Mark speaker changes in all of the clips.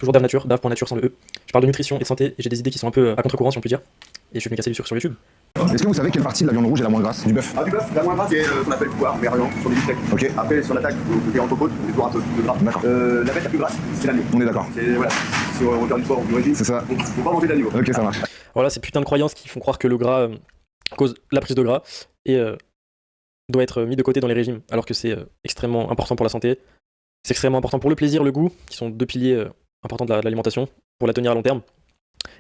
Speaker 1: toujours Dave Nature, Dave.nature sans le E. Je parle de nutrition et de santé et j'ai des idées qui sont un peu à contre-courant si on peut dire. Et je suis venu casser sur YouTube.
Speaker 2: Est-ce que vous savez quelle partie de la viande rouge est la moins grasse? Du bœuf.
Speaker 3: Ah, du bœuf, la moins grasse, c'est ce qu'on appelle le poire, mais rien, sur les bistecs.
Speaker 2: Ok.
Speaker 3: Après, sur l'attaque, côté entrecôte, on est toujours un peu de gras.
Speaker 2: D'accord.
Speaker 3: La bête la plus grasse, c'est l'agneau.
Speaker 2: On est d'accord.
Speaker 3: C'est, voilà, si on veut faire du sport ou du régime,
Speaker 2: C'est ça.
Speaker 3: donc faut pas manger d'agneau.
Speaker 2: Ok, ça marche.
Speaker 1: Voilà, ces putains de croyances qui font croire que le gras cause la prise de gras et doit être mis de côté dans les régimes, alors que c'est extrêmement important pour la santé. C'est extrêmement important pour le plaisir, le goût, qui sont deux piliers importants de l'alimentation, pour la tenir à long terme.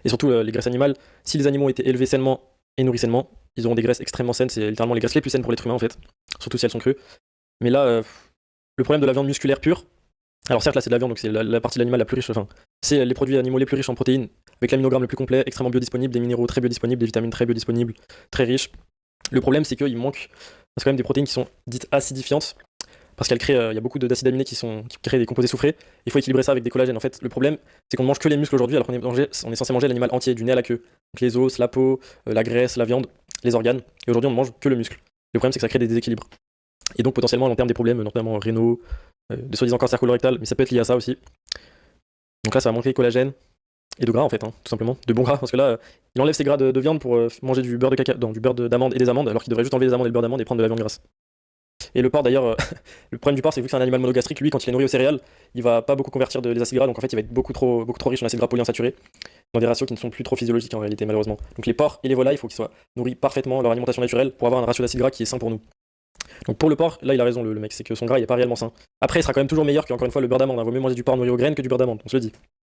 Speaker 1: Et surtout les graisses animales, si les animaux ont été élevés sainement et nourris sainement, ils auront des graisses extrêmement saines, c'est littéralement les graisses les plus saines pour l'être humain en fait, surtout si elles sont crues. Mais là, le problème de la viande musculaire pure, alors certes là c'est de la viande, donc c'est la partie de l'animal la plus riche, enfin, c'est les produits animaux les plus riches en protéines, avec l'aminogramme le plus complet, extrêmement biodisponible, des minéraux très biodisponibles, des vitamines très biodisponibles, très riches. Le problème c'est qu'il manque, c'est quand même des protéines qui sont dites acidifiantes, parce qu'elles créent, il y a beaucoup d'acides aminés qui créent des composés soufrés. Il faut équilibrer ça avec des collagènes. En fait, le problème, c'est qu'on ne mange que les muscles aujourd'hui, alors qu'on est censé manger l'animal entier, du nez à la queue. Donc les os, la peau, la graisse, la viande, les organes. Et aujourd'hui, on ne mange que le muscle. Le problème, c'est que ça crée des déséquilibres. Et donc, potentiellement, à long terme, des problèmes, notamment rénaux, de soi-disant cancer colorectal, mais ça peut être lié à ça aussi. Donc là, ça va manquer de collagène et de gras, en fait, hein, tout simplement. De bons gras, parce que là, il enlève ses gras de viande pour manger du beurre de caca, du beurre d'amande et des amandes, alors qu'il devrait juste enlever les amandes et le beurre d'amande et prendre de la viande grasse. Et le porc d'ailleurs, le problème du porc c'est que vu que c'est un animal monogastrique, lui quand il est nourri aux céréales, il va pas beaucoup convertir des acides gras, donc en fait il va être beaucoup trop riche en acides gras polyinsaturés, dans des ratios qui ne sont plus trop physiologiques en réalité malheureusement. Donc les porcs et les volailles, il faut qu'ils soient nourris parfaitement, leur alimentation naturelle, pour avoir un ratio d'acides gras qui est sain pour nous. Donc pour le porc, là il a raison le mec, c'est que son gras il est pas réellement sain. Après il sera quand même toujours meilleur que encore une fois le beurre d'amande, hein. Vaut mieux manger du porc nourri aux graines que du beurre d'amande, on se le dit.